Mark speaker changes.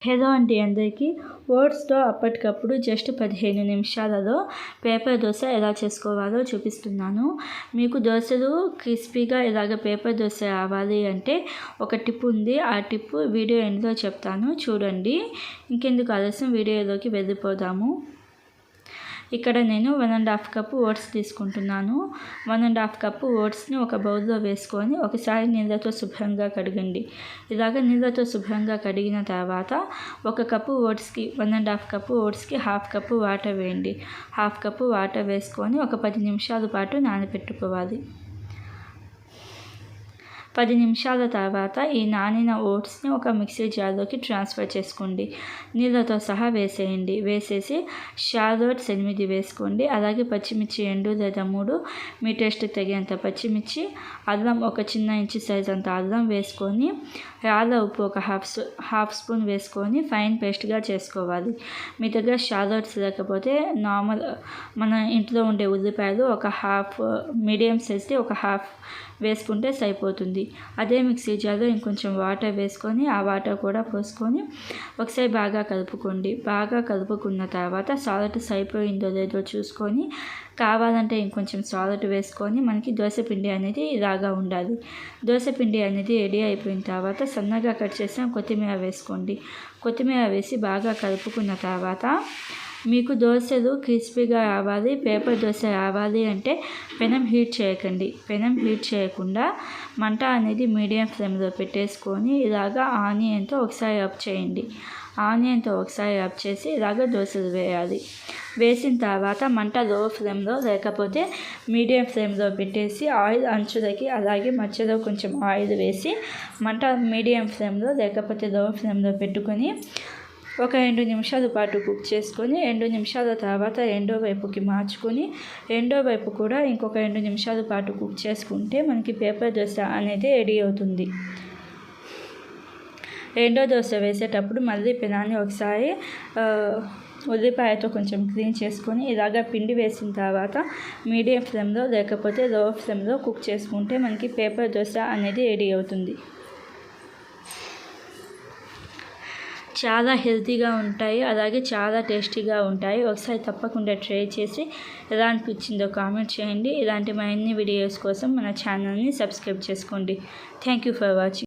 Speaker 1: Hello అండి అందరికీ. ఓట్స్తో అప్పటికప్పుడు జస్ట్ 15 నిమిషాలలో పేపర్ దోశ ఎలా చేసుకోవాలో చూపిస్తున్నాను. మీకు దోశలు క్రిస్పీగా ఇలాగ పేపర్ దోశ రావాలి అంటే ఒక టిప్ ఉంది. ఆ టిప్ వీడియో ఎండ్లో చెప్తాను, చూడండి. ఇంకెందుకు ఆలస్యం, వీడియోలోకి వెళ్ళిపోదాము. ఇక్కడ నేను 1.5 కప్పు ఓట్స్ తీసుకుంటున్నాను. 1.5 కప్పు ఓట్స్ని ఒక బౌల్లో వేసుకొని ఒకసారి నీళ్ళతో శుభ్రంగా కడగండి. ఇలాగ నీళ్ళతో శుభ్రంగా కడిగిన తర్వాత 1 కప్పు ఓట్స్కి 1.5 కప్పు ఓట్స్కి 1/2 కప్పు వాటర్ వేయండి. 1/2 కప్పు వాటర్ వేసుకొని ఒక 10 నిమిషాల పాటు నానబెట్టుకోవాలి. 10 నిమిషాల తర్వాత ఈ నానిన ఓట్స్ని ఒక మిక్సీ జార్లోకి ట్రాన్స్ఫర్ చేసుకోండి. నీళ్ళతో సహా వేసేయండి. వేసేసి షాలోట్స్ 8 వేసుకోండి. అలాగే పచ్చిమిర్చి 2 లేదా 3, మీ టేస్ట్కి తగినంత పచ్చిమిర్చి, అల్లం ఒక చిన్న ఇంచు సైజ్ అంత అల్లం వేసుకొని, రాళ్ళ ఉప్పు ఒక హాఫ్ స్పూన్ వేసుకొని ఫైన్ పేస్ట్గా చేసుకోవాలి. మీ దగ్గర షాలోట్స్ లేకపోతే నార్మల్ మన ఇంట్లో ఉండే ఉల్లిపాయలు ఒక హాఫ్, మీడియం సైజ్ది ఒక హాఫ్ వేసుకుంటే సరిపోతుంది. అదే మిక్సీ జార్లో ఇంకొంచెం వాటర్ వేసుకొని ఆ వాటర్ కూడా పోసుకొని ఒకసారి బాగా కలుపుకోండి. బాగా కలుపుకున్న తర్వాత సాల్ట్ సరిపోయిందో లేదో చూసుకొని, కావాలంటే ఇంకొంచెం సాల్ట్ వేసుకొని మనకి దోశపిండి అనేది ఇలాగా ఉండాలి. దోశపిండి అనేది రెడీ అయిపోయిన తర్వాత సన్నగా కట్ చేసిన కొత్తిమీర వేసుకోండి. కొత్తిమీర వేసి బాగా కలుపుకున్న తర్వాత మీకు దోశలు క్రిస్పీగా రావాలి, పేపర్ దోశ రావాలి అంటే పెనం హీట్ చేయకండి. పెనం హీట్ చేయకుండా మంట అనేది మీడియం ఫ్లేమ్లో పెట్టేసుకొని ఇలాగా ఆనియన్తో ఒకసారి రబ్ చేయండి. ఆనియన్తో ఒకసారి రబ్ చేసి ఇలాగ దోశలు వేయాలి. వేసిన తర్వాత మంట లో ఫ్లేమ్లో లేకపోతే మీడియం ఫ్లేమ్లో పెట్టేసి ఆయిల్ అంచులకి అలాగే మధ్యలో కొంచెం ఆయిల్ వేసి మంట మీడియం ఫ్లేమ్లో లేకపోతే లో ఫ్లేమ్లో పెట్టుకొని ఒక 2 నిమిషాల పాటు కుక్ చేసుకొని 2 నిమిషాల తర్వాత రెండో వైపుకి మార్చుకొని రెండో వైపు కూడా ఇంకొక 2 నిమిషాల పాటు కుక్ చేసుకుంటే మనకి పేపర్ దోశ అనేది రెడీ అవుతుంది. రెండో దోశ వేసేటప్పుడు మళ్ళీ పెనాన్ని ఒకసారి ఉల్లిపాయతో కొంచెం క్లీన్ చేసుకొని ఇలాగ పిండి వేసిన తర్వాత మీడియం ఫ్లేమ్లో లేకపోతే లో ఫ్లేమ్లో కుక్ చేసుకుంటే మనకి పేపర్ దోశ అనేది రెడీ అవుతుంది. చాలా హెల్తీగా ఉంటాయి, అలాగే చాలా టేస్టీగా ఉంటాయి. ఒకసారి తప్పకుండా ట్రై చేసి ఎలా అనిపించిందో కామెంట్ చేయండి. ఇలాంటి మరిన్ని వీడియోస్ కోసం మన ఛానల్ని సబ్స్క్రైబ్ చేసుకోండి. Thank you for watching.